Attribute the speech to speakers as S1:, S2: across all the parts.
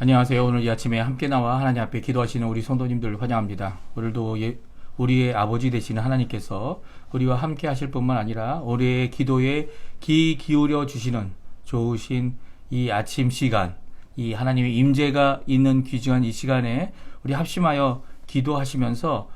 S1: 안녕하세요. 오늘 이 아침에 함께 나와 하나님 앞에 기도하시는 우리 성도님들 환영합니다. 오늘도 우리의 아버지 되시는 하나님께서 우리와 함께 하실 뿐만 아니라 우리의 기도에 귀 기울여 주시는 좋으신 이 아침 시간, 이 하나님의 임재가 있는 귀중한 이 시간에 우리 합심하여 기도하시면서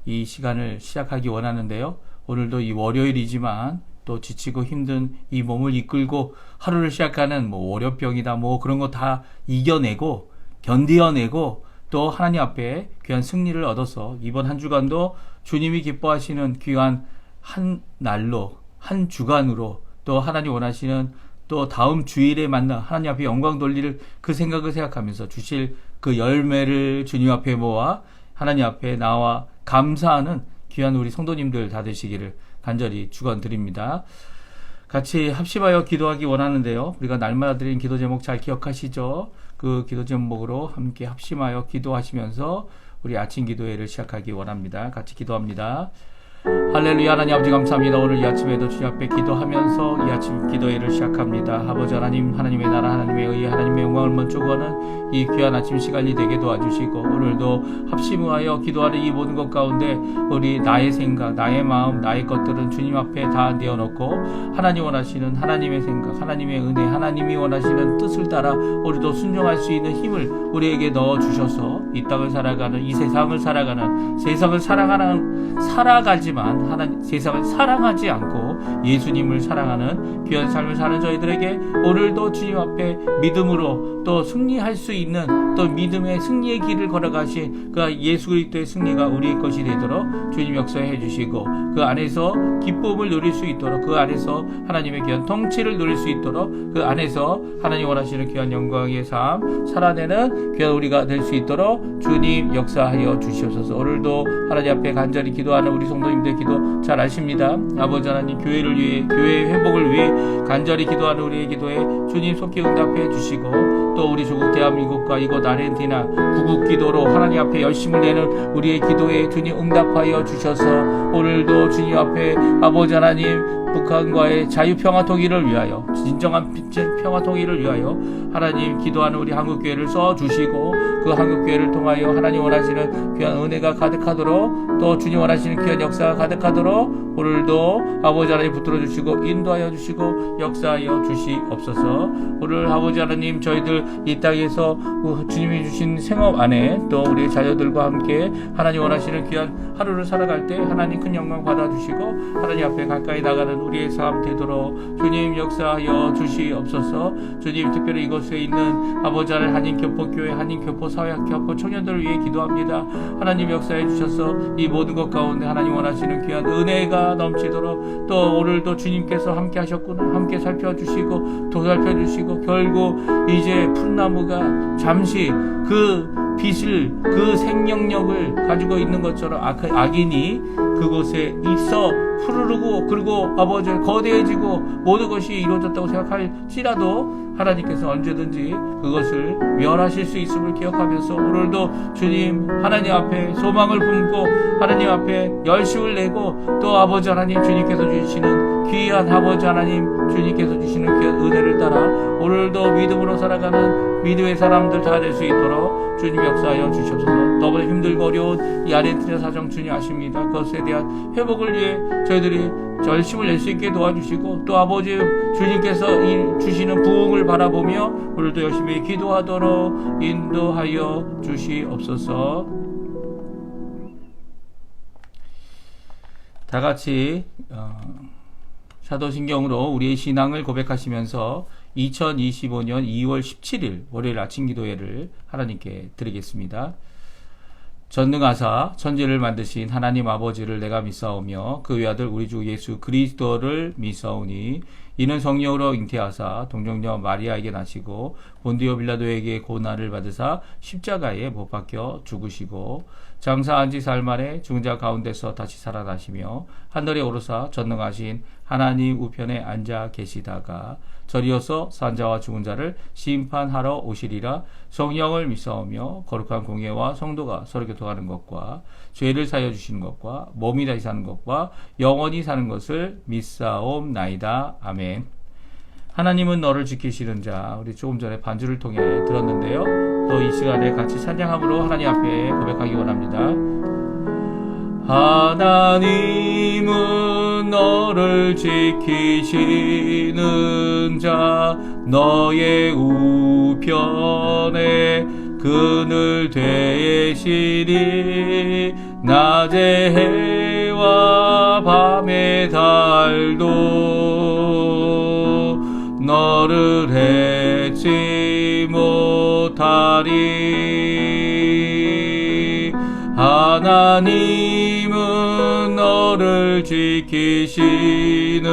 S1: 이 시간을 시작하기 원하는데요. 오늘도 이 월요일이지만 또 지치고 힘든 이 몸을 이끌고 하루를 시작하는 월요병이다 그런 거 다 이겨내고 견디어내고 또 하나님 앞에 귀한 승리를 얻어서 이번 한 주간도 주님이 기뻐하시는 귀한 한 날로 한 주간으로 또 하나님 원하시는 또 다음 주일에 만나 하나님 앞에 영광 돌릴 그 생각을 생각하면서 주실 그 열매를 주님 앞에 모아 하나님 앞에 나와 감사하는 귀한 우리 성도님들 다 되시기를 간절히 축원드립니다. 같이 합심하여 기도하기 원하는데요. 우리가 날마다 드리는 기도 제목 잘 기억하시죠? 그 기도 제목으로 함께 합심하여 기도하시면서 우리 아침 기도회를 시작하기 원합니다. 같이 기도합니다. 할렐루야. 하나님 아버지 감사합니다. 오늘 이 아침에도 주님 앞에 기도하면서 이 아침 기도회를 시작합니다. 아버지 하나님, 하나님의 나라, 하나님의 의, 하나님의 영광을 먼저 구하는 이 귀한 아침 시간이 되게 도와주시고 오늘도 합심하여 기도하는 이 모든 것 가운데 우리 나의 생각, 나의 마음, 나의 것들은 주님 앞에 다 내어놓고 하나님 원하시는 하나님의 생각, 하나님의 은혜, 하나님이 원하시는 뜻을 따라 우리도 순종할 수 있는 힘을 우리에게 넣어주셔서 이 땅을 살아가는, 이 세상을 살아가는, 세상을 살아가지만 하나님 세상을 사랑하지 않고 예수님을 사랑하는 귀한 삶을 사는 저희들에게 오늘도 주님 앞에 믿음으로 또 승리할 수 있는 또 믿음의 승리의 길을 걸어가신 그 예수 그리스도의 승리가 우리의 것이 되도록 주님 역사해 주시고 그 안에서 기쁨을 누릴 수 있도록 그 안에서 하나님의 귀한 통치를 누릴 수 있도록 그 안에서 하나님 원하시는 귀한 영광의 삶 살아내는 귀한 우리가 될 수 있도록 주님 역사하여 주시옵소서. 오늘도 하나님 앞에 간절히 기도하는 우리 성도님들 기도 잘 아십니다. 아버지 하나님 교회를 위해 교회의 회복을 위해 간절히 기도하는 우리의 기도에 주님 속히 응답해 주시고 또 우리 조국 대한민국과 이곳 아르헨티나 구국 기도로 하나님 앞에 열심을 내는 우리의 기도에 주님 응답하여 주셔서 오늘도 주님 앞에 아버지 하나님 북한과의 자유평화 통일을 위하여 진정한 평화 통일을 위하여 하나님 기도하는 우리 한국교회를 써주시고 그 한국교회를 통하여 하나님 원하시는 귀한 은혜가 가득하도록 또 주님 원하시는 귀한 역사가 가득하도록 오늘도 아버지 하나님 붙들어 주시고 인도하여 주시고 역사하여 주시옵소서. 오늘 아버지 하나님 저희들 이 땅에서 주님이 주신 생업 안에 또 우리 자녀들과 함께 하나님 원하시는 귀한 하루를 살아갈 때 하나님 큰 영광 받아주시고 하나님 앞에 가까이 나가는 우리의 삶 되도록 주님 역사하여 주시옵소서. 주님 특별히 이곳에 있는 아버지 하나님 한인교포교회 한인교포 사회학교 청년들을 위해 기도합니다. 하나님 역사해 주셔서 이 모든 것 가운데 하나님 원하시는 귀한 은혜가 넘치도록 또 오늘도 주님께서 함께 하셨구나 함께 살펴주시고 도살펴주시고 결국 이제 풋나무가 잠시 그 빛을 그 생명력을 가지고 있는 것처럼 악인이 그곳에 있어 푸르르고 그리고 아버지 거대해지고 모든 것이 이루어졌다고 생각할지라도 하나님께서 언제든지 그것을 멸하실 수 있음을 기억하면서 오늘도 주님 하나님 앞에 소망을 품고 하나님 앞에 열심을 내고 또 아버지 하나님 주님께서 주시는 귀한 아버지 하나님 주님께서 주시는 귀한 은혜를 따라 오늘도 믿음으로 살아가는 믿음의 사람들 다 될 수 있도록 주님 역사하여 주시옵소서. 너무나 힘들고 어려운 이 아르헨티나 사정 주님 아십니다. 그것에 대한 회복을 위해 저희들이 열심을 낼 수 있게 도와주시고 또 아버지 주님께서 주시는 부흥을 바라보며 오늘도 열심히 기도하도록 인도하여 주시옵소서. 다 같이 사도신경으로 우리의 신앙을 고백하시면서 2025년 2월 17일 월요일 아침 기도회를 하나님께 드리겠습니다. 전능하사 천지를 만드신 하나님 아버지를 내가 믿사오며 그 외아들 우리 주 예수 그리스도를 믿사오니 이는 성령으로 잉태하사 동정녀 마리아에게 나시고 본디오 빌라도에게 고난을 받으사 십자가에 못 박혀 죽으시고 장사한 지 사흘 만에 죽은 자 가운데서 다시 살아나시며 하늘에 오르사 전능하신 하나님 우편에 앉아 계시다가 저리어서 산자와 죽은 자를 심판하러 오시리라. 성령을 믿사오며 거룩한 공예와 성도가 서로 교통하는 것과 죄를 사여 주시는 것과 몸이 다시 사는 것과 영원히 사는 것을 믿사옵나이다. 아멘. 하나님은 너를 지키시는 자, 우리 조금 전에 반주를 통해 들었는데요. 또 이 시간에 같이 찬양함으로 하나님 앞에 고백하기 원합니다. 하나님은 너를 지키시는 자, 너의 우편에 그늘 되시니 낮의 해와 밤의 달도 너를 해치 못하리. 하나님은 너를 지키시는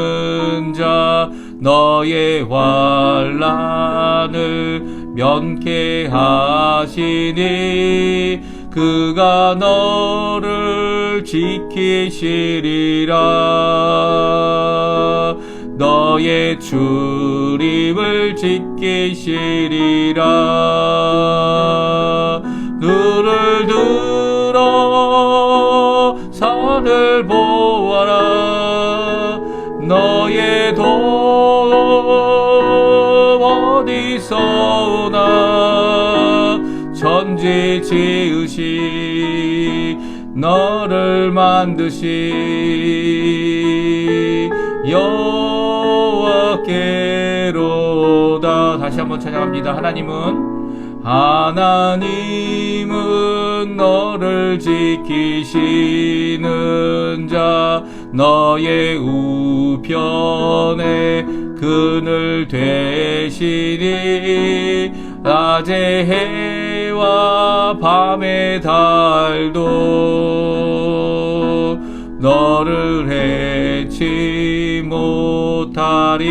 S1: 자, 너의 환난을 면케하시니 그가 너를 지키시리라. 너의 출입을 지키시리라. 눈을 들어 산을 보아라. 너의 도움 어디서 오나. 천지 지으시 너를 만드시 여호와께로다. 다시 한번 찬양합니다. 하나님은 너를 지키시는 자, 너의 우편에 그늘 되시니 낮의 해와 밤의 달도 너를 해치 못하리.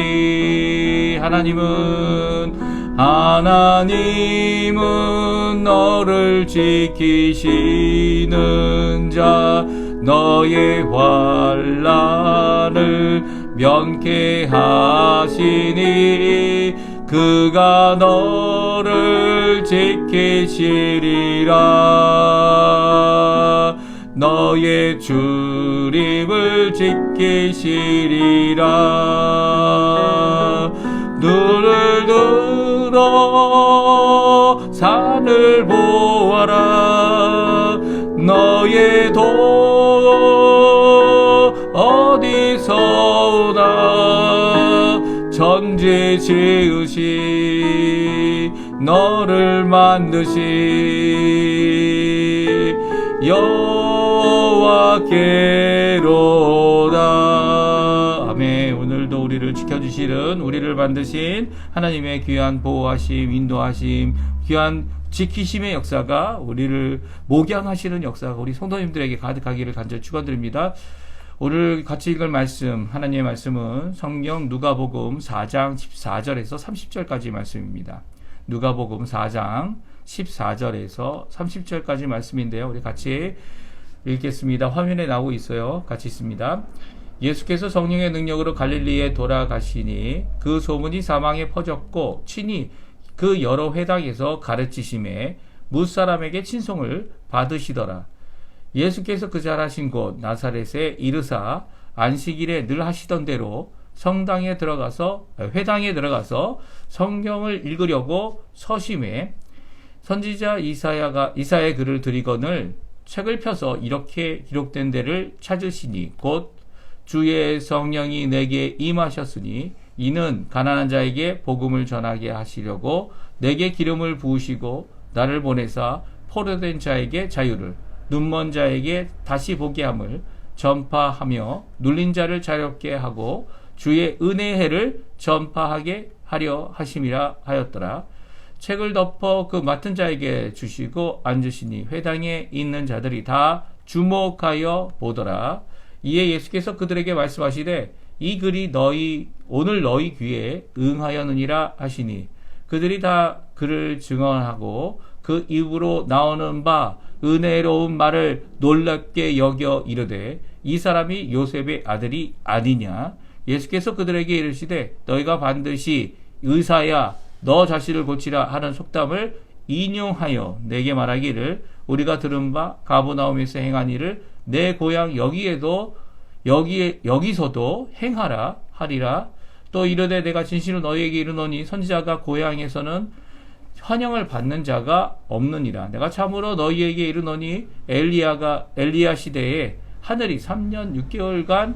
S1: 하나님은 너를 지키시는 자, 너의 환난을 면케하시니 그가 너를 지키시리라. 너의 출입을 지키시리라. 눈을 들어 산을 보아라. 너의 도움 어디서 오나. 천지 지으시 너를 만드시 여호와께로다. 아멘. 오늘도 우리를 지켜주시는, 우리를 만드신 하나님의 귀한 보호하심, 인도하심, 귀한 지키심의 역사가, 우리를 목양하시는 역사가 우리 성도님들에게 가득하기를 간절히 축원드립니다. 오늘 같이 읽을 말씀, 하나님의 말씀은 성경 누가복음 4장 14절에서 30절까지 말씀입니다. 누가복음 4장 14절에서 30절까지 말씀인데요. 우리 같이 읽겠습니다. 화면에 나오고 있어요. 같이 있습니다. 예수께서 성령의 능력으로 갈릴리에 돌아가시니 그 소문이 사방에 퍼졌고 친히 그 여러 회당에서 가르치심에 뭇사람에게 친송을 받으시더라. 예수께서 그 자라신 곳 나사렛에 이르사 안식일에 늘 하시던 대로 회당에 들어가서 성경을 읽으려고 서심해 선지자 이사야의 글을 들이거늘 책을 펴서 이렇게 기록된 데를 찾으시니 곧 주의 성령이 내게 임하셨으니 이는 가난한 자에게 복음을 전하게 하시려고 내게 기름을 부으시고 나를 보내사 포로된 자에게 자유를, 눈먼 자에게 다시 보게 함을 전파하며 눌린 자를 자유롭게 하고 주의 은혜의 해를 전파하게 하려 하심이라 하였더라. 책을 덮어 그 맡은 자에게 주시고 앉으시니 회당에 있는 자들이 다 주목하여 보더라. 이에 예수께서 그들에게 말씀하시되 이 글이 오늘 너희 귀에 응하였느니라 하시니 그들이 다 그를 증언하고 그 입으로 나오는 바 은혜로운 말을 놀랍게 여겨 이르되 이 사람이 요셉의 아들이 아니냐. 예수께서 그들에게 이르시되 너희가 반드시 의사야 너 자신을 고치라 하는 속담을 인용하여 내게 말하기를 우리가 들은 바 가버나움에서 행한 일을 내 고향 여기서도 행하라 하리라. 또 이르되 내가 진실로 너희에게 이르노니 선지자가 고향에서는 환영을 받는 자가 없느니라. 내가 참으로 너희에게 이르노니 엘리야 시대에 하늘이 3년 6개월간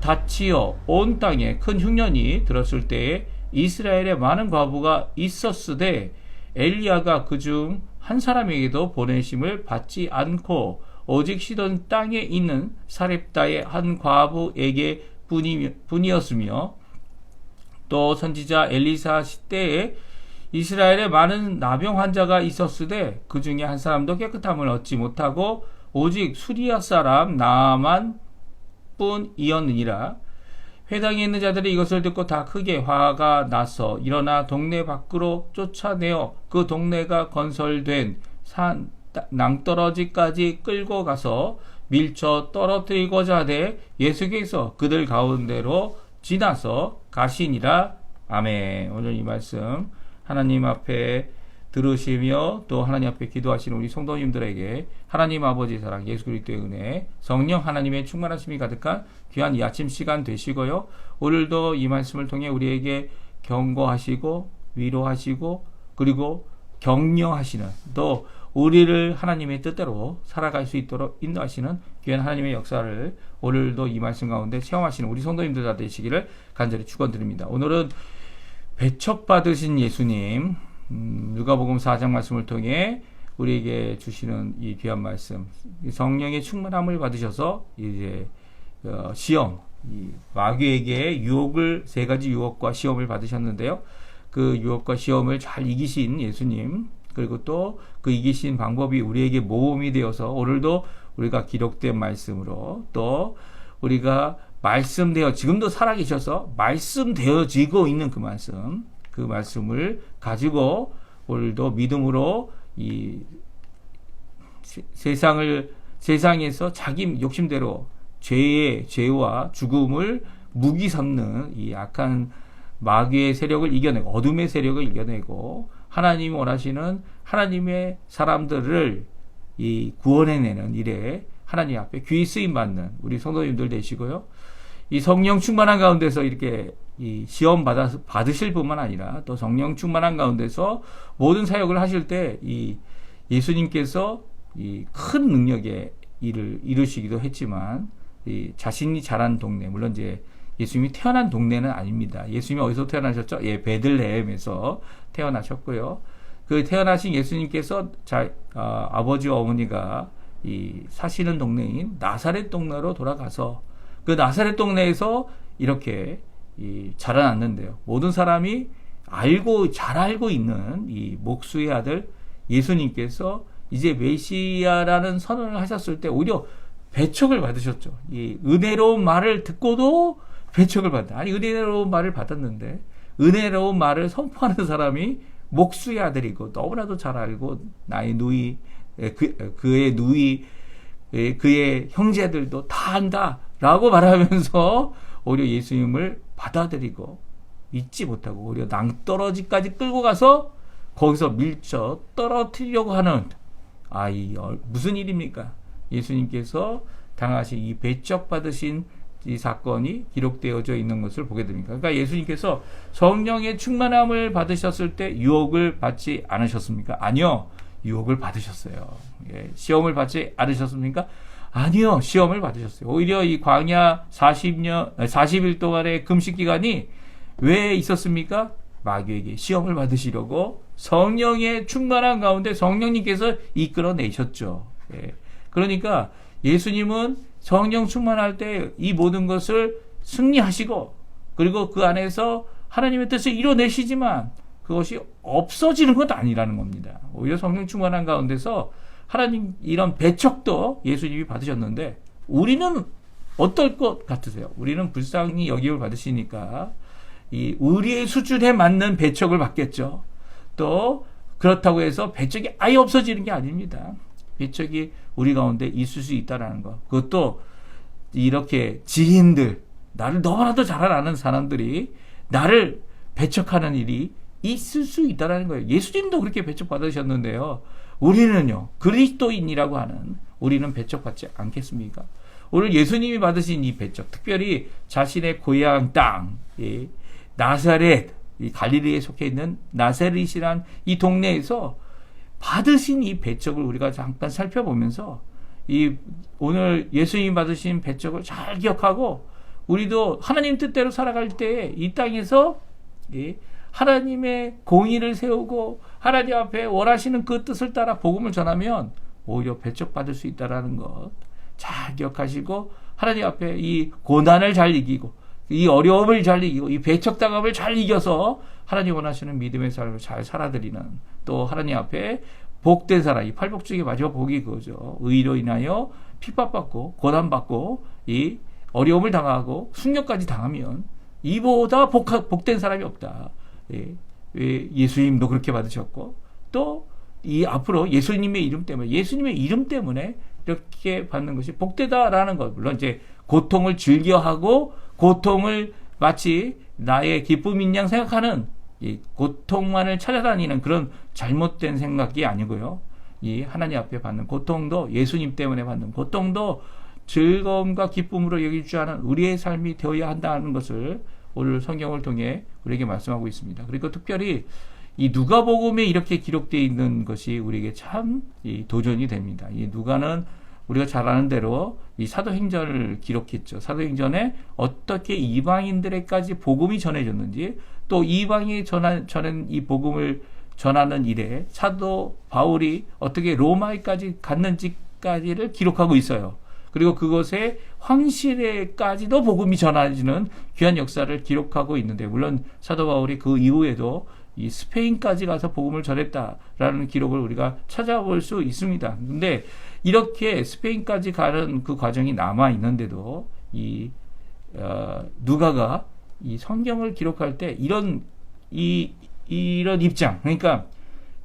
S1: 닫히어 온 땅에 큰 흉년이 들었을 때에 이스라엘에 많은 과부가 있었으되 엘리야가 그중 한 사람에게도 보내심을 받지 않고 오직 시돈 땅에 있는 사렙다의 한 과부에게 뿐이었으며 또 선지자 엘리사 시대에 이스라엘에 많은 나병 환자가 있었으되 그 중에 한 사람도 깨끗함을 얻지 못하고 오직 수리아 사람 나만 뿐이었느니라. 회당에 있는 자들이 이것을 듣고 다 크게 화가 나서 일어나 동네 밖으로 쫓아내어 그 동네가 건설된 산 낭떠러지까지 끌고 가서 밀쳐 떨어뜨리고자 하되 예수께서 그들 가운데로 지나서 가시니라. 아멘. 오늘 이 말씀 하나님 앞에 들으시며 또 하나님 앞에 기도하시는 우리 성도님들에게 하나님 아버지 사랑, 예수 그리스도의 은혜, 성령 하나님의 충만하심이 가득한 귀한 이 아침 시간 되시고요. 오늘도 이 말씀을 통해 우리에게 경고하시고 위로하시고 그리고 격려하시는, 또 우리를 하나님의 뜻대로 살아갈 수 있도록 인도하시는 귀한 하나님의 역사를 오늘도 이 말씀 가운데 체험하시는 우리 성도님들 다 되시기를 간절히 축원드립니다. 오늘은 배척받으신 예수님, 누가복음 4장 말씀을 통해 우리에게 주시는 이 귀한 말씀, 성령의 충만함을 받으셔서 이제 시험, 이 마귀에게 유혹을, 세 가지 유혹과 시험을 받으셨는데요. 그 유혹과 시험을 잘 이기신 예수님, 그리고 또 그 이기신 방법이 우리에게 모범이 되어서 오늘도 우리가 기록된 말씀으로, 또 우리가 말씀되어 지금도 살아계셔서 말씀되어지고 있는 그 말씀을 가지고 오늘도 믿음으로 이 세상에서 자기 욕심대로 죄와 죽음을 무기 삼는 이 악한 마귀의 세력을 이겨내고 어둠의 세력을 이겨내고 하나님이 원하시는 하나님의 사람들을 이 구원해내는 일에 하나님 앞에 귀히 쓰임 받는 우리 성도님들 되시고요. 이 성령 충만한 가운데서 이렇게 이 시험 받으실 뿐만 아니라 또 성령 충만한 가운데서 모든 사역을 하실 때 이 예수님께서 이 큰 능력의 일을 이루시기도 했지만 이 자신이 자란 동네, 물론 이제 예수님이 태어난 동네는 아닙니다. 예수님이 어디서 태어나셨죠? 예, 베들레헴에서 태어나셨고요. 그 태어나신 예수님께서 아버지와 어머니가 이 사시는 동네인 나사렛 동네로 돌아가서 그 나사렛 동네에서 이렇게 자라났는데요. 모든 사람이 잘 알고 있는 이 목수의 아들 예수님께서 이제 메시아라는 선언을 하셨을 때 오히려 배척을 받으셨죠. 이 은혜로운 말을 듣고도 배척을 받다. 아니, 은혜로운 말을 받았는데 은혜로운 말을 선포하는 사람이 목수의 아들이고 너무나도 잘 알고 나의 누이, 그의 누이, 그의 형제들도 다 안다 라고 말하면서 오히려 예수님을 받아들이고 믿지 못하고 오히려 낭떠러지까지 끌고 가서 거기서 밀쳐 떨어뜨리려고 하는 무슨 일입니까? 예수님께서 당하신 이 배척받으신 이 사건이 기록되어져 있는 것을 보게 됩니다. 그러니까 예수님께서 성령의 충만함을 받으셨을 때 유혹을 받지 않으셨습니까? 아니요. 유혹을 받으셨어요. 예, 시험을 받지 않으셨습니까? 아니요. 시험을 받으셨어요. 오히려 이 광야 40일 동안의 금식 기간이 왜 있었습니까? 마귀에게 시험을 받으시려고 성령의 충만한 가운데 성령님께서 이끌어내셨죠. 예. 그러니까 예수님은 성령 충만할 때 이 모든 것을 승리하시고 그리고 그 안에서 하나님의 뜻을 이뤄내시지만 그것이 없어지는 것 아니라는 겁니다. 오히려 성령 충만한 가운데서 하나님 이런 배척도 예수님이 받으셨는데 우리는 어떨 것 같으세요? 우리는 불쌍히 여김을 받으시니까 이 우리의 수준에 맞는 배척을 받겠죠. 또 그렇다고 해서 배척이 아예 없어지는 게 아닙니다. 배척이 우리 가운데 있을 수 있다는 것. 그것도 이렇게 지인들, 나를 너무나도 잘 아는 사람들이 나를 배척하는 일이 있을 수 있다는 거예요. 예수님도 그렇게 배척받으셨는데요. 우리는요, 그리스도인이라고 하는 우리는 배척받지 않겠습니까? 오늘 예수님이 받으신 이 배척, 특별히 자신의 고향 땅, 나사렛, 이 갈릴리에 속해 있는 나사렛이란 이 동네에서 받으신 이 배척을 우리가 잠깐 살펴보면서 이 오늘 예수님이 받으신 배척을 잘 기억하고 우리도 하나님 뜻대로 살아갈 때 이 땅에서 하나님의 공의를 세우고 하나님 앞에 원하시는 그 뜻을 따라 복음을 전하면 오히려 배척받을 수 있다는 것 잘 기억하시고 하나님 앞에 이 고난을 잘 이기고 이 어려움을 잘 이기고 이 배척당함을 잘 이겨서 하나님 원하시는 믿음의 삶을 잘 살아드리는 또 하나님 앞에 복된 사람, 이 팔복 중에 마지막 복이 그거죠. 의로 인하여 핍박받고 고난받고 이 어려움을 당하고 순교까지 당하면 이보다 복된 사람이 없다. 예수님도 그렇게 받으셨고 또 이 앞으로 예수님의 이름 때문에 이렇게 받는 것이 복되다라는 것. 물론 이제 고통을 즐겨하고 고통을 마치 나의 기쁨인 양 생각하는 이 고통만을 찾아다니는 그런 잘못된 생각이 아니고요. 이 하나님 앞에 받는 고통도 예수님 때문에 받는 고통도 즐거움과 기쁨으로 여길 줄 아는 우리의 삶이 되어야 한다는 것을 오늘 성경을 통해 우리에게 말씀하고 있습니다. 그리고 특별히 이 누가복음에 이렇게 기록되어 있는 것이 우리에게 참 도전이 됩니다. 이 누가는 우리가 잘 아는 대로 이 사도행전을 기록했죠. 사도행전에 어떻게 이방인들에까지 복음이 전해졌는지 또 이방이 전한 이 복음을 전하는 일에 사도 바울이 어떻게 로마에까지 갔는지까지를 기록하고 있어요. 그리고 그것에 황실에까지도 복음이 전해지는 귀한 역사를 기록하고 있는데 물론 사도 바울이 그 이후에도 이 스페인까지 가서 복음을 전했다라는 기록을 우리가 찾아볼 수 있습니다. 근데 이렇게 스페인까지 가는 그 과정이 남아 있는데도 누가가 이 성경을 기록할 때 이런 입장, 그러니까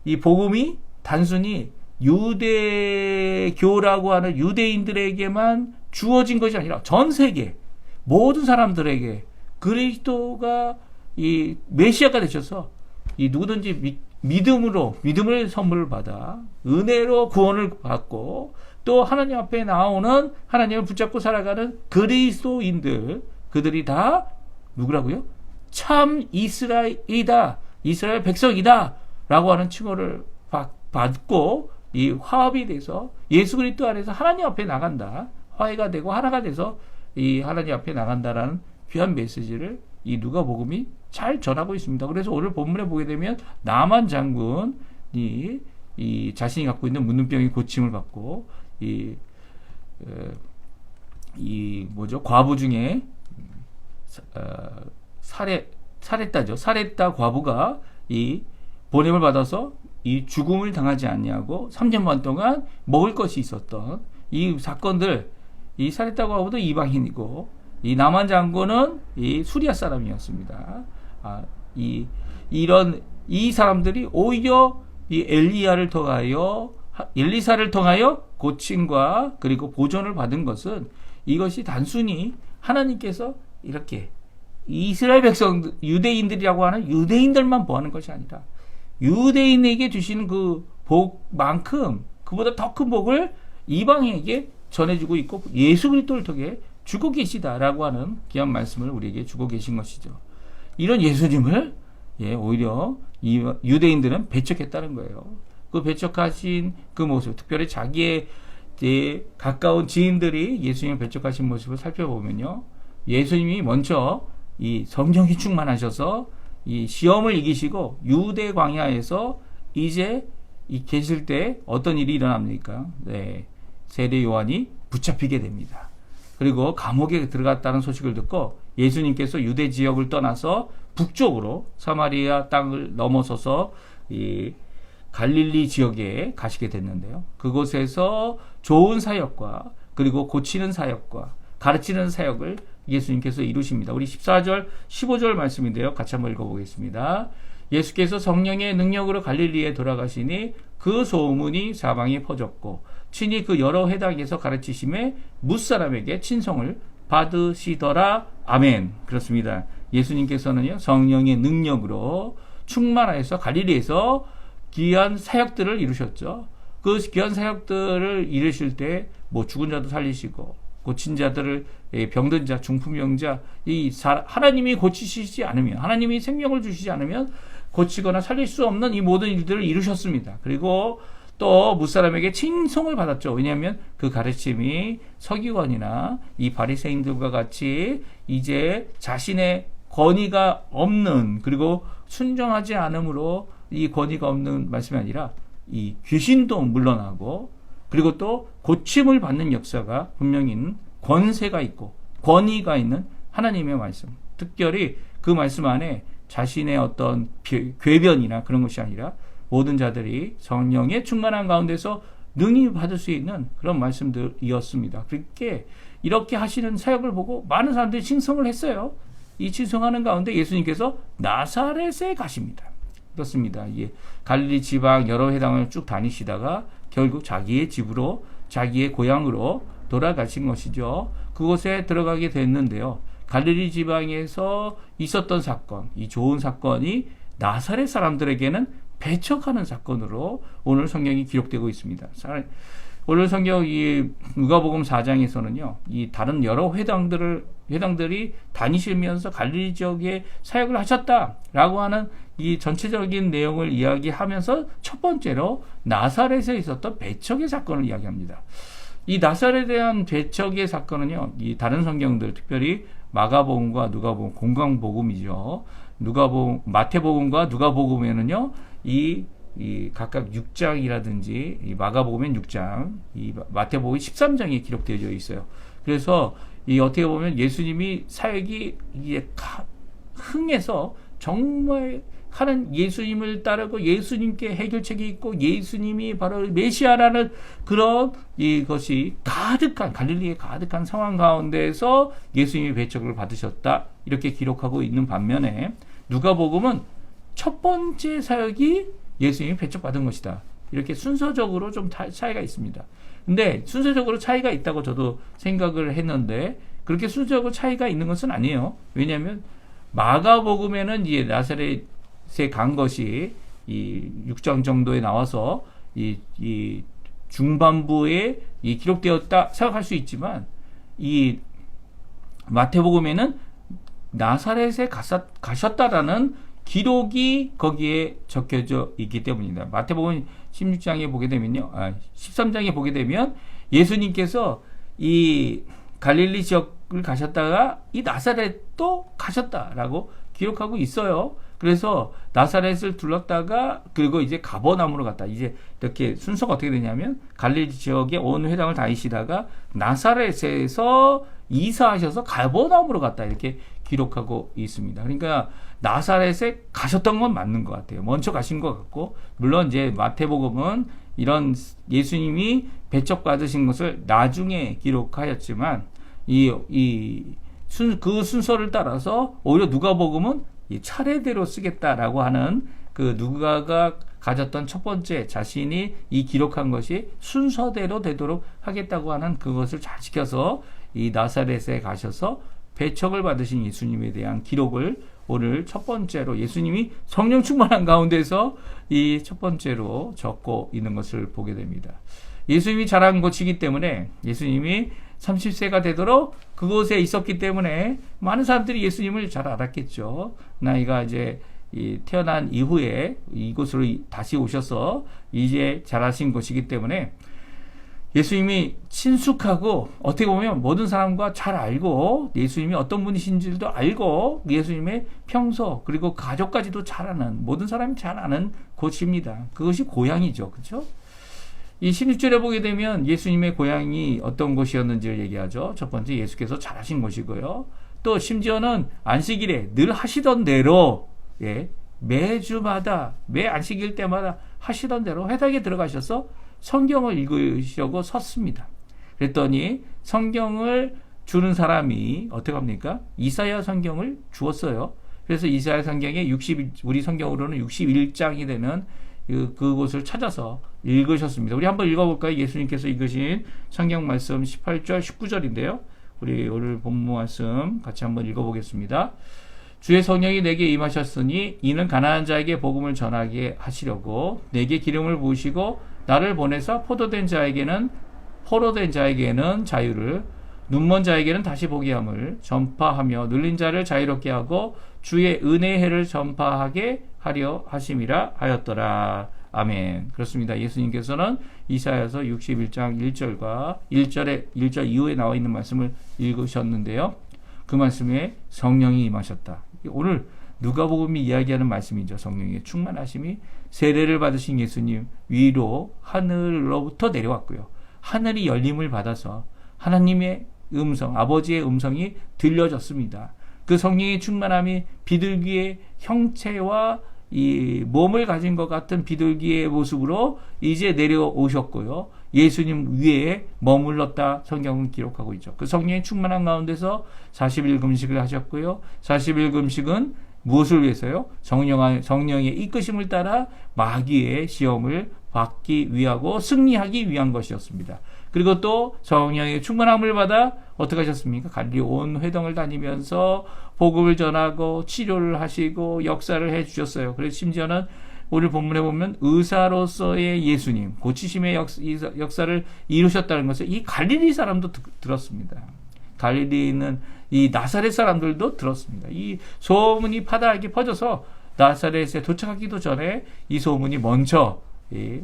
S1: 이 복음이 단순히 유대교라고 하는 유대인들에게만 주어진 것이 아니라 전 세계 모든 사람들에게 그리스도가 이 메시아가 되셔서 이 누구든지 믿음을 선물을 받아 은혜로 구원을 받고 또 하나님 앞에 나오는 하나님을 붙잡고 살아가는 그리스도인들 그들이 다 누구라고요? 참 이스라엘이다. 이스라엘 백성이다. 라고 하는 칭호를 받고 이 화합이 돼서 예수 그리스도 안에서 하나님 앞에 나간다. 화해가 되고 하나가 돼서 이 하나님 앞에 나간다라는 귀한 메시지를 이 누가복음이 잘 전하고 있습니다. 그래서 오늘 본문에 보게 되면 나만 장군이 이 자신이 갖고 있는 문둥병이 고침을 받고 과부 중에 사렛다 과부가 이 보냄을 받아서 이 죽음을 당하지 않냐고 3년 반 동안 먹을 것이 있었던 이 사건들 이 사렛다 과부도 이방인이고 이 나만 장군은 이 수리아 사람이었습니다. 이 사람들이 오히려 이 엘리사를 통하여 고침과 그리고 보존을 받은 것은 이것이 단순히 하나님께서 이렇게 이스라엘 백성 유대인들이라고 하는 유대인들만 보하는 것이 아니라 유대인에게 주시는 그 복만큼 그보다 더 큰 복을 이방인에게 전해주고 있고 예수 그리스도를 통해 주고 계시다라고 하는 귀한 말씀을 우리에게 주고 계신 것이죠. 이런 예수님을 오히려 유대인들은 배척했다는 거예요. 그 배척하신 그 모습, 특별히 자기의 가까운 지인들이 예수님을 배척하신 모습을 살펴보면요, 예수님이 먼저 이 성령이 충만하셔서 이 시험을 이기시고 유대 광야에서 이제 계실 때 어떤 일이 일어납니까? 세례 요한이 붙잡히게 됩니다. 그리고 감옥에 들어갔다는 소식을 듣고 예수님께서 유대 지역을 떠나서 북쪽으로 사마리아 땅을 넘어서서 이 갈릴리 지역에 가시게 됐는데요. 그곳에서 좋은 사역과 그리고 고치는 사역과 가르치는 사역을 예수님께서 이루십니다. 우리 14절, 15절 말씀인데요. 같이 한번 읽어보겠습니다. 예수께서 성령의 능력으로 갈릴리에 돌아가시니 그 소문이 사방에 퍼졌고 친히 그 여러 회당에서 가르치심에 뭇사람에게 친송을 받으시더라. 아멘. 그렇습니다. 예수님께서는요, 성령의 능력으로 충만하여서 갈릴리에서 귀한 사역들을 이루셨죠. 그 귀한 사역들을 이루실 때 죽은 자도 살리시고 고친 자들을 병든 자, 중풍병 자, 하나님이 고치시지 않으면, 하나님이 생명을 주시지 않으면 고치거나 살릴 수 없는 이 모든 일들을 이루셨습니다. 그리고 또 무사람에게 칭송을 받았죠. 왜냐하면 그 가르침이 서기관이나 이 바리새인들과 같이 이제 자신의 권위가 없는, 그리고 순종하지 않으므로 이 권위가 없는 말씀이 아니라 이 귀신도 물러나고, 그리고 또 고침을 받는 역사가 분명히 있는, 권세가 있고 권위가 있는 하나님의 말씀, 특별히 그 말씀 안에 자신의 어떤 궤변이나 그런 것이 아니라 모든 자들이 성령의 충만한 가운데서 능히 받을 수 있는 그런 말씀들이었습니다. 그렇게 이렇게 하시는 사역을 보고 많은 사람들이 칭송을 했어요. 이 칭송하는 가운데 예수님께서 나사렛에 가십니다. 그렇습니다. 갈릴리 지방 여러 회당을 쭉 다니시다가 결국 자기의 집으로, 자기의 고향으로 돌아가신 것이죠. 그곳에 들어가게 됐는데요. 갈릴리 지방에서 있었던 사건, 이 좋은 사건이 나사렛 사람들에게는 배척하는 사건으로 오늘 성경이 기록되고 있습니다. 오늘 성경 이 누가복음 4장에서는요, 이 다른 여러 회당들이 다니시면서 갈릴리 지역에 사역을 하셨다라고 하는 이 전체적인 내용을 이야기하면서 첫 번째로 나사렛에 있었던 배척의 사건을 이야기합니다. 이 나사렛에 대한 배척의 사건은요, 이 다른 성경들, 특별히 마가복음과 누가복음, 공강복음이죠. 마태복음과 누가복음에는요, 이 각각 6장이라든지 이 마가복음엔 6장, 이 마태복음 13장에 기록되어 있어요. 그래서 이 어떻게 보면 예수님이 사역이 이게 흥해서 정말 하는 예수님을 따르고 예수님께 해결책이 있고 예수님이 바로 메시아라는 그런 이것이 가득한, 갈릴리에 가득한 상황 가운데서 예수님이 배척을 받으셨다, 이렇게 기록하고 있는 반면에 누가복음은 첫 번째 사역이 예수님이 배척받은 것이다, 이렇게 순서적으로 좀 차이가 있습니다. 근데 순서적으로 차이가 있다고 저도 생각을 했는데 그렇게 순서적으로 차이가 있는 것은 아니에요. 왜냐하면 마가복음에는 이제 나사렛에 간 것이 이 6장 정도에 나와서 이 중반부에 이 기록되었다 생각할 수 있지만, 이 마태복음에는 나사렛에 가셨다라는 기록이 거기에 적혀져 있기 때문입니다. 마태복음 16장에 보게 되면요, 13장에 보게 되면 예수님께서 이 갈릴리 지역을 가셨다가 이 나사렛도 가셨다라고 기록하고 있어요. 그래서 나사렛을 둘렀다가 그리고 이제 가버나움으로 갔다. 이제 이렇게 순서가 어떻게 되냐면 갈릴리 지역의 온 회당을 다니시다가 나사렛에서 이사하셔서 가버나움으로 갔다, 이렇게 기록하고 있습니다. 그러니까 나사렛에 가셨던 건 맞는 것 같아요. 먼저 가신 것 같고, 물론 이제 마태복음은 이런 예수님이 배척받으신 것을 나중에 기록하였지만 그 순서를 따라서 오히려 누가복음은 이 차례대로 쓰겠다라고 하는, 그 누가가 가졌던 첫 번째 자신이 이 기록한 것이 순서대로 되도록 하겠다고 하는 그것을 잘 지켜서 이 나사렛에 가셔서 배척을 받으신 예수님에 대한 기록을 오늘 첫 번째로 예수님이 성령 충만한 가운데서 이 첫 번째로 적고 있는 것을 보게 됩니다. 예수님이 자란 곳이기 때문에, 예수님이 30세가 되도록 그곳에 있었기 때문에 많은 사람들이 예수님을 잘 알았겠죠. 나이가 이제 태어난 이후에 이곳으로 다시 오셔서 이제 자라신 곳이기 때문에 예수님이 친숙하고 어떻게 보면 모든 사람과 잘 알고 예수님이 어떤 분이신지도 알고 예수님의 평소 그리고 가족까지도 잘 아는, 모든 사람이 잘 아는 곳입니다. 그것이 고향이죠. 그렇죠? 이 16절에 보게 되면 예수님의 고향이 어떤 곳이었는지를 얘기하죠. 첫 번째, 예수께서 잘하신 곳이고요. 또 심지어는 안식일에 늘 하시던 대로, 매주마다 매 안식일 때마다 하시던 대로 회당에 들어가셔서 성경을 읽으시려고 섰습니다. 그랬더니 성경을 주는 사람이 어떻게 합니까? 이사야 성경을 주었어요. 그래서 이사야 성경에 우리 성경으로는 61장이 되는 그곳을 찾아서 읽으셨습니다. 우리 한번 읽어볼까요? 예수님께서 읽으신 성경 말씀 18절, 19절인데요. 우리 오늘 본문 말씀 같이 한번 읽어보겠습니다. 주의 성령이 내게 임하셨으니 이는 가난한 자에게 복음을 전하게 하시려고 내게 기름을 부으시고 나를 보내서 포로된 자에게는 자유를, 눈먼 자에게는 다시 보게 함을 전파하며 눌린 자를 자유롭게 하고 주의 은혜의 해를 전파하게 하려 하심이라 하였더라. 아멘. 그렇습니다. 예수님께서는 이사야서 61장 1절과 1절 이후에 나와 있는 말씀을 읽으셨는데요. 그 말씀에 성령이 임하셨다. 오늘 누가복음이 이야기하는 말씀이죠. 성령의 충만하심이 세례를 받으신 예수님 위로 하늘로부터 내려왔고요. 하늘이 열림을 받아서 하나님의 음성, 아버지의 음성이 들려졌습니다. 그 성령의 충만함이 비둘기의 형체와 이 몸을 가진 것 같은 비둘기의 모습으로 이제 내려오셨고요. 예수님 위에 머물렀다 성경은 기록하고 있죠. 그 성령의 충만한 가운데서 40일 금식을 하셨고요. 40일 금식은 무엇을 위해서요? 성령의 이끄심을 따라 마귀의 시험을 받기 위하고 승리하기 위한 것이었습니다. 그리고 또 성령의 충만함을 받아 어떻게 하셨습니까? 갈릴리 온 회당을 다니면서 복음을 전하고 치료를 하시고 역사를 해주셨어요. 그래서 심지어는 오늘 본문에 보면 의사로서의 예수님, 고치심의 역사를 이루셨다는 것을 이 갈릴리 사람도 들었습니다. 갈릴리에 있는 이 나사렛 사람들도 들었습니다. 이 소문이 파다하게 퍼져서 나사렛에 도착하기도 전에 이 소문이 먼저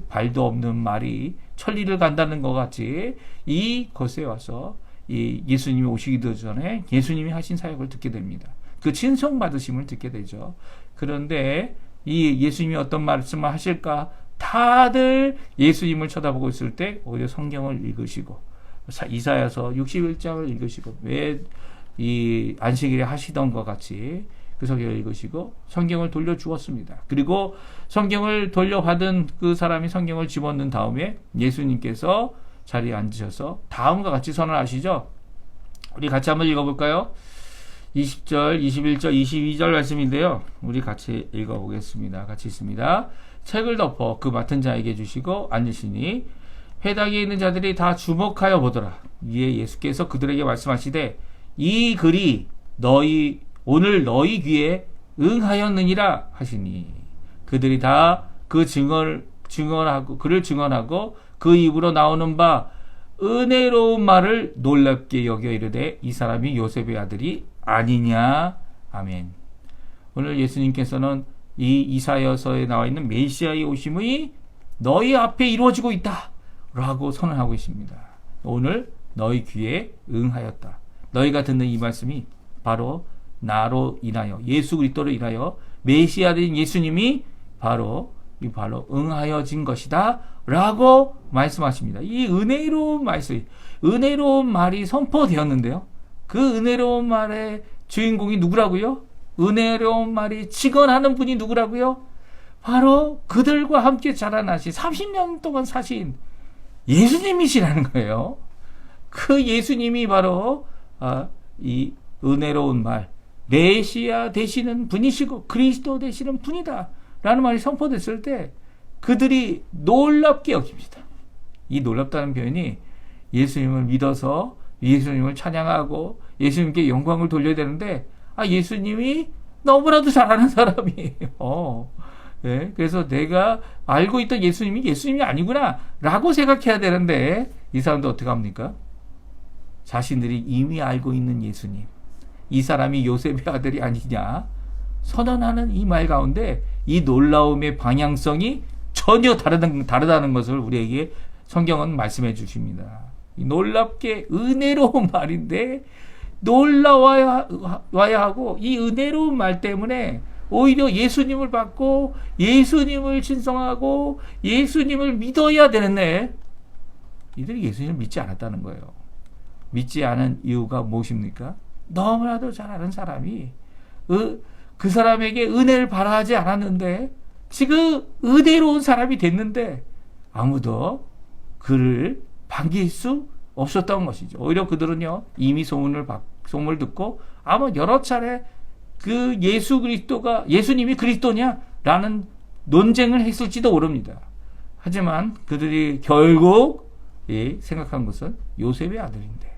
S1: 발도 없는 말이 천리를 간다는 것 같이 이곳에 와서 이 예수님이 오시기도 전에 예수님이 하신 사역을 듣게 됩니다. 그 친송받으심을 듣게 되죠. 그런데 이 예수님이 어떤 말씀을 하실까? 다들 예수님을 쳐다보고 있을 때 오히려 성경을 읽으시고 이사야서 61장을 읽으시고 왜 이 안식일에 하시던 것 같이 그 성경을 읽으시고 성경을 돌려주었습니다. 그리고 성경을 돌려받은 그 사람이 성경을 집어넣은 다음에 예수님께서 자리에 앉으셔서 다음과 같이 선언하시죠. 우리 같이 한번 읽어볼까요? 20절, 21절, 22절 말씀인데요. 우리 같이 읽어보겠습니다. 같이 있습니다. 책을 덮어 그 맡은 자에게 주시고 앉으시니 회당에 있는 자들이 다 주목하여 보더라. 이에 예수께서 그들에게 말씀하시되 이 글이 오늘 너희 귀에 응하였느니라 하시니 그들이 다 그 그를 증언하고 그 입으로 나오는 바 은혜로운 말을 놀랍게 여겨 이르되 이 사람이 요셉의 아들이 아니냐. 아멘. 오늘 예수님께서는 이 이사야서에 나와 있는 메시아의 오심이 너희 앞에 이루어지고 있다 라고 선언하고 있습니다. 오늘 너희 귀에 응하였다. 너희가 듣는 이 말씀이 바로 나로 인하여 예수 그리스도로 인하여 메시아된 예수님이 바로 응하여진 것이다 라고 말씀하십니다. 이 은혜로운 말씀, 은혜로운 말이 선포되었는데요. 그 은혜로운 말의 주인공이 누구라고요? 은혜로운 말이 직언하는 분이 누구라고요? 바로 그들과 함께 자라나신 30년 동안 사신 예수님이시라는 거예요. 그 예수님이 바로 이 은혜로운 말, 메시아 되시는 분이시고 그리스도 되시는 분이다 라는 말이 선포됐을 때 그들이 놀랍게 여깁니다. 이 놀랍다는 표현이 예수님을 믿어서 예수님을 찬양하고 예수님께 영광을 돌려야 되는데 예수님이 너무나도 잘하는 사람이에요. 네, 그래서 내가 알고 있던 예수님이 아니구나 라고 생각해야 되는데 이 사람도 어떻게 합니까? 자신들이 이미 알고 있는 예수님, 이 사람이 요셉의 아들이 아니냐 선언하는 이 말 가운데 이 놀라움의 방향성이 전혀 다르다는 것을 우리에게 성경은 말씀해 주십니다. 놀랍게 은혜로운 말인데 놀라워야 하고 이 은혜로운 말 때문에 오히려 예수님을 받고 예수님을 신성하고 예수님을 믿어야 되는데 이들이 예수님을 믿지 않았다는 거예요. 믿지 않은 이유가 무엇입니까? 너무나도 잘 아는 사람이 그 사람에게 은혜를 바라지 않았는데 지금 은혜로운 사람이 됐는데 아무도 그를 반길 수 없었던 것이죠. 오히려 그들은요 이미 소문을 듣고 아마 여러 차례 그 예수님이 그리스도냐라는 논쟁을 했을지도 모릅니다. 하지만 그들이 결국 생각한 것은 요셉의 아들인데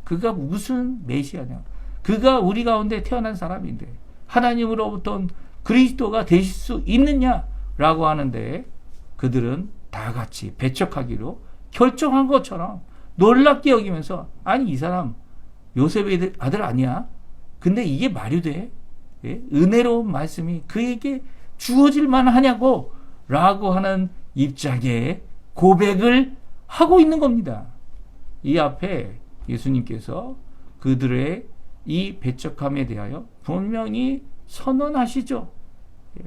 S1: 그가 무슨 메시아냐, 그가 우리 가운데 태어난 사람인데 하나님으로부터 그리스도가 되실 수 있느냐라고 하는데 그들은 다 같이 배척하기로 결정한 것처럼 놀랍게 여기면서 아니 이 사람 요셉의 아들 아니야? 근데 이게 말이 돼? 예? 은혜로운 말씀이 그에게 주어질 만하냐고 라고 하는 입장에 고백을 하고 있는 겁니다. 이 앞에 예수님께서 그들의 이 배척함에 대하여 분명히 선언하시죠. 예.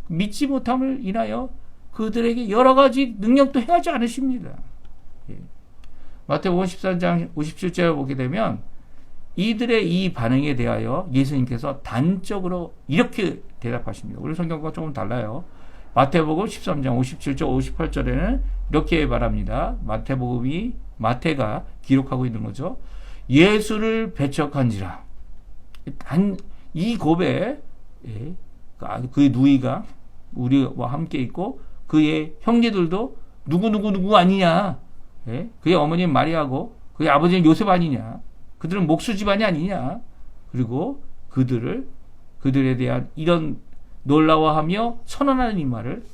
S1: 믿지 못함을 인하여 그들에게 여러 가지 능력도 행하지 않으십니다. 예. 마태복음 13장 57절을 보게 되면 이들의 이 반응에 대하여 예수님께서 단적으로 이렇게 대답하십니다. 우리 성경과 조금 달라요. 마태복음 13장 57절 58절에는 이렇게 말합니다. 마태가 기록하고 있는 거죠. 예수를 배척한지라. 이 고백, 그 누이가 우리와 함께 있고 그의 형제들도 누구 아니냐. 그의 어머니는 마리아고 그의 아버지는 요셉 아니냐. 그들은 목수 집안이 아니냐. 그리고 그들에 대한 이런 놀라워하며 선언하는 이 말을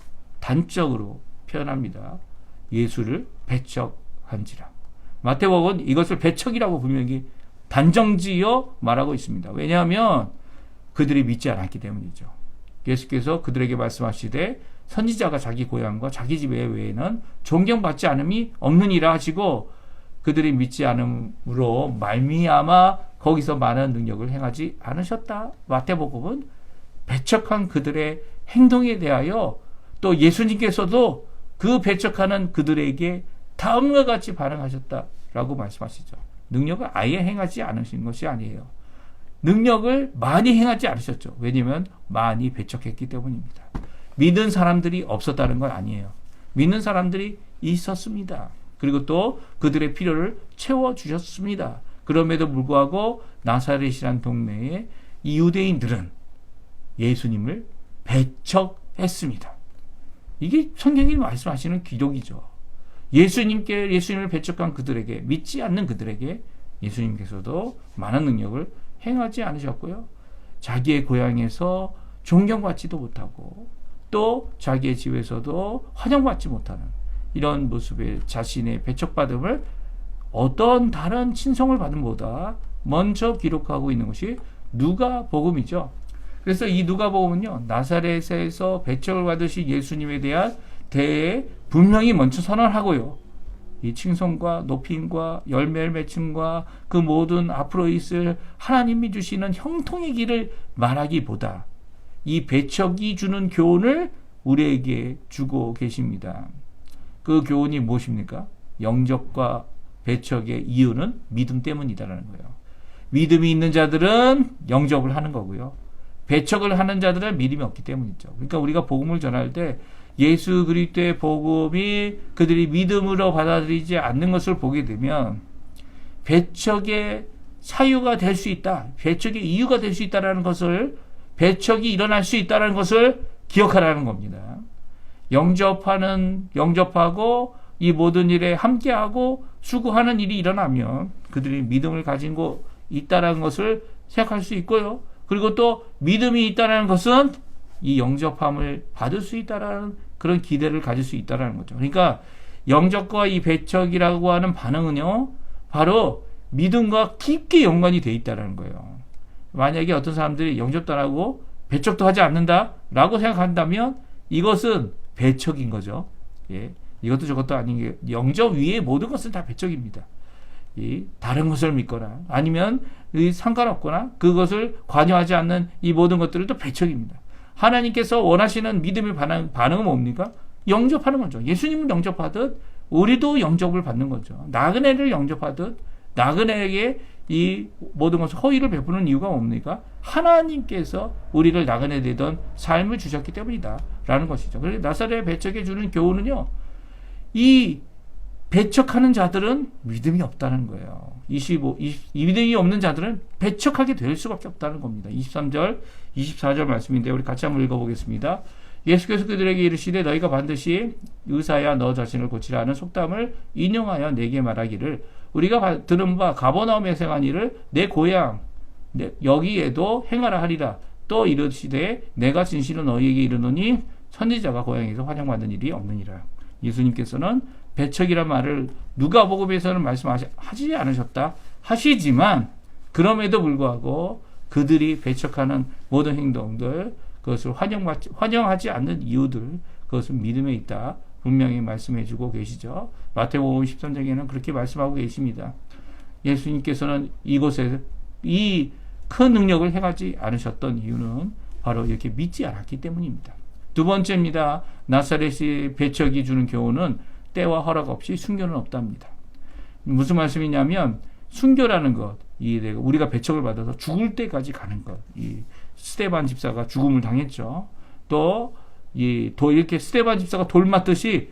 S1: 단적으로 표현합니다. 예수를 배척한지라. 마태복음은 이것을 배척이라고 분명히 단정지어 말하고 있습니다. 왜냐하면 그들이 믿지 않았기 때문이죠. 예수께서 그들에게 말씀하시되 선지자가 자기 고향과 자기 집 외에는 존경받지 않음이 없느니라 하시고 그들이 믿지 않음으로 말미암아 거기서 많은 능력을 행하지 않으셨다. 마태복음은 배척한 그들의 행동에 대하여 또 예수님께서도 그 배척하는 그들에게 다음과 같이 반응하셨다라고 말씀하시죠. 능력을 아예 행하지 않으신 것이 아니에요. 능력을 많이 행하지 않으셨죠. 왜냐하면 많이 배척했기 때문입니다. 믿은 사람들이 없었다는 건 아니에요. 믿는 사람들이 있었습니다. 그리고 또 그들의 필요를 채워주셨습니다. 그럼에도 불구하고 나사렛이란 동네에 이 유대인들은 예수님을 배척했습니다. 이게 성경이 말씀하시는 기록이죠. 예수님을 배척한 그들에게, 믿지 않는 그들에게 예수님께서도 많은 능력을 행하지 않으셨고요. 자기의 고향에서 존경받지도 못하고 또 자기의 집에서도 환영받지 못하는 이런 모습의 자신의 배척받음을 어떤 다른 친송을 받음보다 먼저 기록하고 있는 것이 누가복음이죠. 그래서 이 누가복음은요, 나사렛에서 배척을 받으신 예수님에 대한 대에 분명히 먼저 선언하고요. 이 칭송과 높임과 열매를 맺음과 그 모든 앞으로 있을 하나님이 주시는 형통의 길을 말하기보다 이 배척이 주는 교훈을 우리에게 주고 계십니다. 그 교훈이 무엇입니까? 영접과 배척의 이유는 믿음 때문이다라는 거예요. 믿음이 있는 자들은 영접을 하는 거고요. 배척을 하는 자들은 믿음이 없기 때문이죠. 그러니까 우리가 복음을 전할 때 예수 그리스도의 복음이 그들이 믿음으로 받아들이지 않는 것을 보게 되면 배척의 사유가 될 수 있다. 배척의 이유가 될 수 있다는 것을, 배척이 일어날 수 있다는 것을 기억하라는 겁니다. 영접하고 이 모든 일에 함께하고 수고하는 일이 일어나면 그들이 믿음을 가지고 있다는 것을 생각할 수 있고요. 그리고 또 믿음이 있다는 것은 이 영접함을 받을 수 있다는 그런 기대를 가질 수 있다는 거죠. 그러니까 영접과 이 배척이라고 하는 반응은요, 바로 믿음과 깊게 연관이 되어 있다는 거예요. 만약에 어떤 사람들이 영접도 안 하고 배척도 하지 않는다라고 생각한다면 이것은 배척인 거죠. 예, 이것도 저것도 아닌 게, 영접 위에 모든 것은 다 배척입니다. 다른 것을 믿거나 아니면 상관없거나 그것을 관여하지 않는 이 모든 것들은 또 배척입니다. 하나님께서 원하시는 믿음의 반응은 뭡니까? 영접하는 거죠. 예수님을 영접하듯 우리도 영접을 받는 거죠. 나그네를 영접하듯 나그네에게 이 모든 것을 허위를 베푸는 이유가 뭡니까? 하나님께서 우리를 나그네 되던 삶을 주셨기 때문이다 라는 것이죠. 그래서 나사렛 배척해 주는 교훈은요, 이 배척하는 자들은 믿음이 없다는 거예요. 믿음이 없는 자들은 배척하게 될 수밖에 없다는 겁니다. 23절, 24절 말씀인데 우리 같이 한번 읽어보겠습니다. 예수께서 그들에게 이르시되 너희가 반드시 의사야 너 자신을 고치라 하는 속담을 인용하여 내게 말하기를 우리가 들은 바 가버나움에서 행한 일을 내 고향 여기에도 행하라 하리라. 또 이르시되 내가 진실로 너희에게 이르노니 선지자가 고향에서 환영받는 일이 없느니라. 예수님께서는 배척이란 말을 누가복음에서는 말씀하지 않으셨다 하시지만 그럼에도 불구하고 그들이 배척하는 모든 행동들, 그것을 환영하지 않는 이유들, 그것은 믿음에 있다. 분명히 말씀해 주고 계시죠. 마태복음 13장에는 그렇게 말씀하고 계십니다. 예수님께서는 이곳에 이 큰 능력을 행하지 않으셨던 이유는 바로 이렇게 믿지 않았기 때문입니다. 두 번째입니다. 나사렛의 배척이 주는 교훈은 때와 허락 없이 순교는 없답니다. 무슨 말씀이냐면 순교라는 것, 우리가 배척을 받아서 죽을 때까지 가는 것. 이 스데반 집사가 죽음을 당했죠. 또 이렇게 스데반 집사가 돌 맞듯이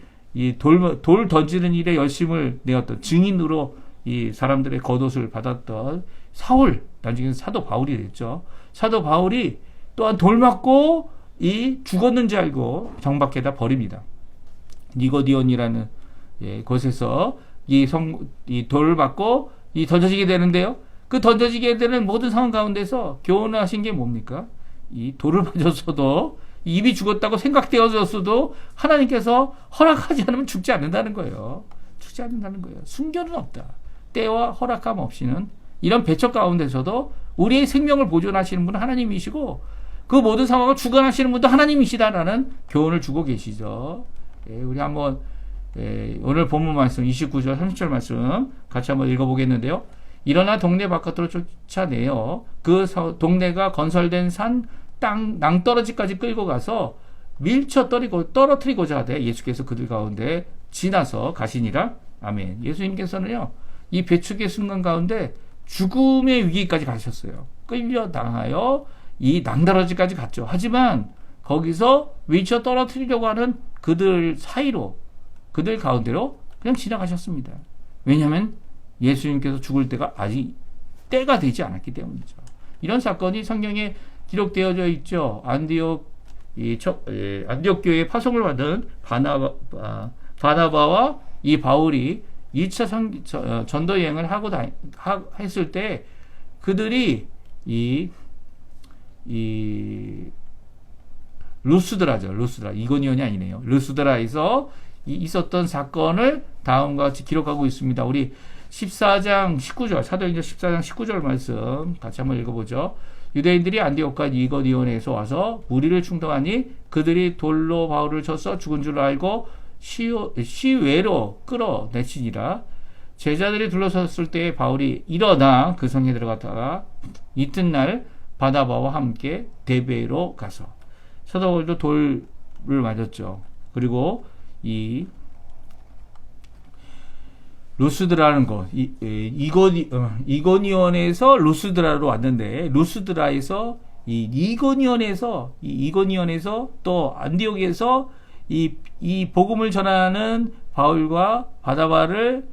S1: 돌 던지는 일에 열심을 내었던 증인으로 이 사람들의 겉옷을 받았던 사울, 나중에 사도 바울이 됐죠. 사도 바울이 또한 돌 맞고 죽었는지 알고 정 밖에다 버립니다. 니고디온이라는 곳에서 돌을 받고 던져지게 되는데요. 그 던져지게 되는 모든 상황 가운데서 교훈하신 게 뭡니까? 이 돌을 맞았어도 입이 죽었다고 생각되어졌어도 하나님께서 허락하지 않으면 죽지 않는다는 거예요. 죽지 않는다는 거예요. 순교는 없다. 때와 허락함 없이는 이런 배척 가운데서도 우리의 생명을 보존하시는 분은 하나님이시고 그 모든 상황을 주관하시는 분도 하나님이시다라는 교훈을 주고 계시죠. 우리 한번 오늘 본문 말씀 29절 30절 말씀 같이 한번 읽어보겠는데요. 일어나 동네 바깥으로 쫓아내어 그 동네가 건설된 산 땅 낭떠러지까지 끌고 가서 밀쳐 떨어뜨리고자 하되 예수께서 그들 가운데 지나서 가시니라. 아멘. 예수님께서는요, 이 배척의 순간 가운데 죽음의 위기까지 가셨어요. 끌려당하여 이 낭떠러지까지 갔죠. 하지만 거기서 밀쳐 떨어뜨리려고 하는 그들 사이로, 그들 가운데로 그냥 지나가셨습니다. 왜냐하면 예수님께서 죽을 때가 아직 때가 되지 않았기 때문이죠. 이런 사건이 성경에 기록되어져 있죠. 안디옥 교회의 파송을 받은 바나바와 이 바울이 2차 전도 여행을 했을 때 그들이 루스드라, 이고니온이 아니네요. 루스드라에서 있었던 사건을 다음과 같이 기록하고 있습니다. 우리 14장 19절, 사도행전 14장 19절 말씀 같이 한번 읽어보죠. 유대인들이 안디옥과 이고니온에서 와서 무리를 충동하니 그들이 돌로 바울을 쳐서 죽은 줄 알고 시외로 끌어내치니라. 제자들이 둘러섰을 때 바울이 일어나 그 성에 들어갔다가 이튿날 바나바와 함께 데베로 가서 사도 바울도 돌을 맞았죠. 그리고 이 루스드라는 곳, 이고니온에서 루스드라로 왔는데, 루스드라에서 이고니온에서 또 안디옥에서 이 복음을 전하는 바울과 바나바를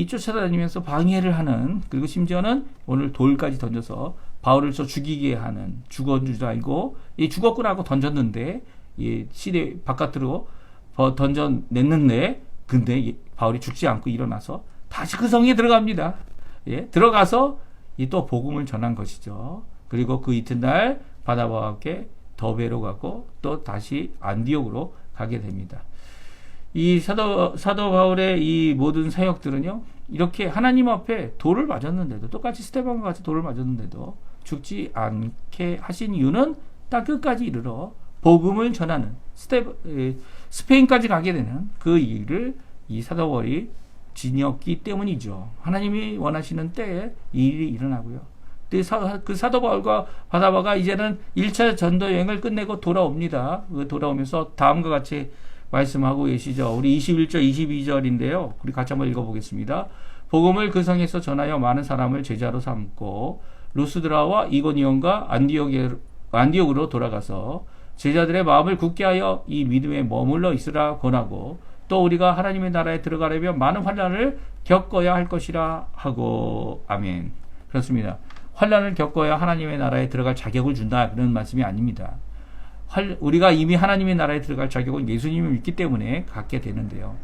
S1: 쫓아다니면서 방해를 하는, 그리고 심지어는 오늘 돌까지 던져서 바울을 죽이게 하는, 죽은 줄 알고 죽었구나 하고 던졌는데 시대 바깥으로 던져냈는데, 근데 바울이 죽지 않고 일어나서 다시 그 성에 들어갑니다. 들어가서 또 복음을 전한 것이죠. 그리고 그 이튿날 바나바와 함께 더베로 가고 또 다시 안디옥으로 가게 됩니다. 이 사도 바울의 이 모든 사역들은요, 이렇게 하나님 앞에 돌을 맞았는데도, 똑같이 스데반과 같이 돌을 맞았는데도 죽지 않게 하신 이유는 딱 끝까지 이르러 복음을 전하는 스페인까지 가게 되는 그 일을 이 사도 바울이 지녔기 때문이죠. 하나님이 원하시는 때에 이 일이 일어나고요. 그 사도 바울과 바나바가 이제는 1차 전도 여행을 끝내고 돌아옵니다. 돌아오면서 다음과 같이 말씀하고 계시죠. 우리 21절, 22절인데요. 우리 같이 한번 읽어보겠습니다. 복음을 그 성에서 전하여 많은 사람을 제자로 삼고 루스드라와 이고니온과 안디옥으로 돌아가서 제자들의 마음을 굳게 하여 이 믿음에 머물러 있으라 권하고 또 우리가 하나님의 나라에 들어가려면 많은 환난을 겪어야 할 것이라 하고. 아멘. 그렇습니다. 환난을 겪어야 하나님의 나라에 들어갈 자격을 준다, 그런 말씀이 아닙니다. 우리가 이미 하나님의 나라에 들어갈 자격은 예수님을 믿기 때문에 갖게 되는데요.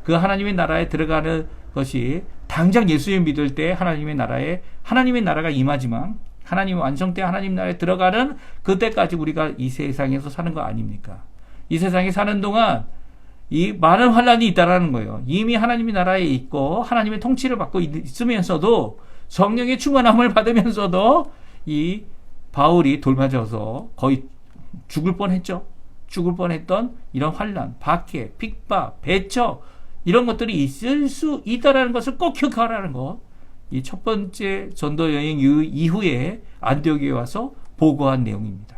S1: 그 하나님의 나라에 들어가는 것이 당장 예수님을 믿을 때 하나님의 나라가 임하지만 하나님 완성 때 하나님 나라에 들어가는 그때까지 우리가 이 세상에서 사는 거 아닙니까? 이 세상에 사는 동안 이 많은 환난이 있다라는 거예요. 이미 하나님의 나라에 있고 하나님의 통치를 받고 있으면서도 성령의 충만함을 받으면서도 이 바울이 돌맞아서 거의 죽을 뻔했죠. 죽을 뻔했던 이런 환난, 박해, 핍박, 배척 이런 것들이 있을 수 있다라는 것을 꼭 기억하라는 것. 이 첫 번째 전도 여행 이후에 안디옥에 와서 보고한 내용입니다.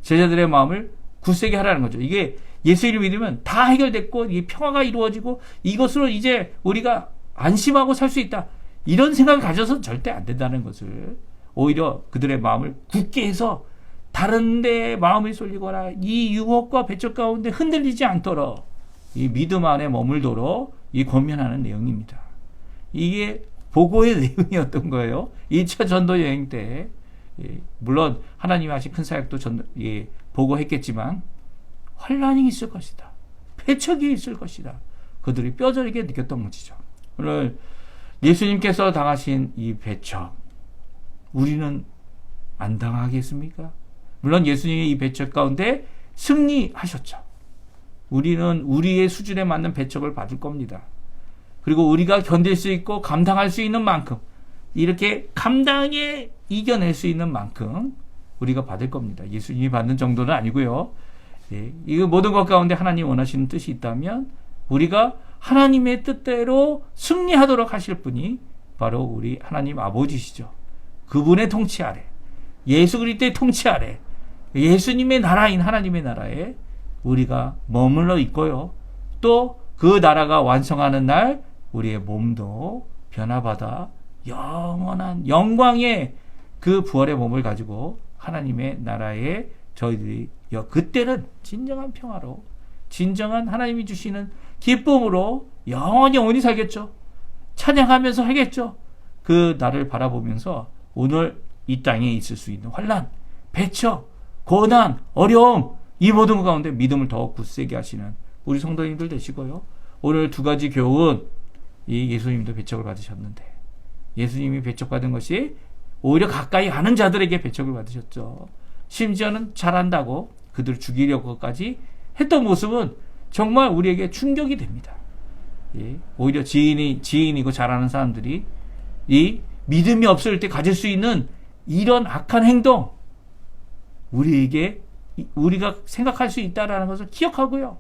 S1: 제자들의 마음을 굳세게 하라는 거죠. 이게 예수를 믿으면 다 해결됐고 이 평화가 이루어지고 이것으로 이제 우리가 안심하고 살 수 있다. 이런 생각을 가져서는 절대 안 된다는 것을 오히려 그들의 마음을 굳게 해서 다른 데 마음이 쏠리거나 이 유혹과 배척 가운데 흔들리지 않도록 이 믿음 안에 머물도록 이 권면하는 내용입니다. 이게 보고의 내용이었던 거예요. 2차 전도 여행 때 물론 하나님이 하신 큰 사역도 보고했겠지만 환난이 있을 것이다. 배척이 있을 것이다. 그들이 뼈저리게 느꼈던 것이죠. 오늘 예수님께서 당하신 이 배척 우리는 안 당하겠습니까? 물론 예수님의 이 배척 가운데 승리하셨죠. 우리는 우리의 수준에 맞는 배척을 받을 겁니다. 그리고 우리가 견딜 수 있고 감당할 수 있는 만큼 이렇게 감당에 이겨낼 수 있는 만큼 우리가 받을 겁니다. 예수님이 받는 정도는 아니고요. 이거 모든 것 가운데 하나님 원하시는 뜻이 있다면 우리가 하나님의 뜻대로 승리하도록 하실 분이 바로 우리 하나님 아버지시죠. 그분의 통치 아래, 예수 그리스도의 통치 아래, 예수님의 나라인 하나님의 나라에 우리가 머물러 있고요. 또 그 나라가 완성하는 날 우리의 몸도 변화받아 영원한 영광의 그 부활의 몸을 가지고 하나님의 나라에 저희들이 그때는 진정한 평화로 진정한 하나님이 주시는 기쁨으로 영원히 살겠죠. 찬양하면서 하겠죠. 그 날을 바라보면서 오늘 이 땅에 있을 수 있는 환난, 배척, 고난, 어려움 이 모든 것 가운데 믿음을 더욱 굳세게 하시는 우리 성도님들 되시고요. 오늘 두 가지 교훈 이 예수님도 배척을 받으셨는데 예수님이 배척받은 것이 오히려 가까이 가는 자들에게 배척을 받으셨죠. 심지어는 잘한다고 그들을 죽이려고까지 했던 모습은 정말 우리에게 충격이 됩니다. 오히려 지인이고 잘하는 사람들이 이 믿음이 없을 때 가질 수 있는 이런 악한 행동 우리에게 우리가 생각할 수 있다는 것을 기억하고요.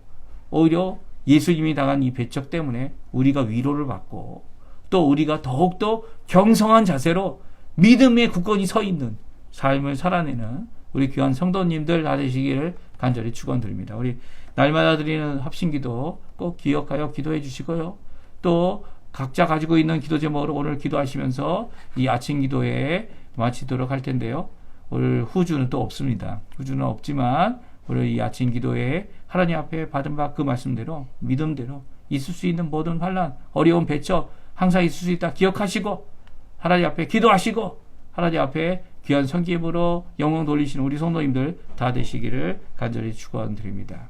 S1: 오히려 예수님이 당한 이 배척 때문에 우리가 위로를 받고 또 우리가 더욱더 경성한 자세로 믿음에 굳건히 서 있는 삶을 살아내는 우리 귀한 성도님들 다 되시기를 간절히 축원드립니다. 우리 날마다 드리는 합심기도 꼭 기억하여 기도해 주시고요. 또 각자 가지고 있는 기도 제목으로 오늘 기도하시면서 이 아침 기도에 마치도록 할 텐데요. 오늘 후주는 또 없습니다. 후주는 없지만 오늘 이 아침 기도에 하나님 앞에 받은 바 그 말씀대로 믿음대로 있을 수 있는 모든 환난, 어려운 배척 항상 있을 수 있다 기억하시고 하나님 앞에 기도하시고 하나님 앞에 귀한 성기입으로 영광 돌리시는 우리 성도님들 다 되시기를 간절히 축원드립니다.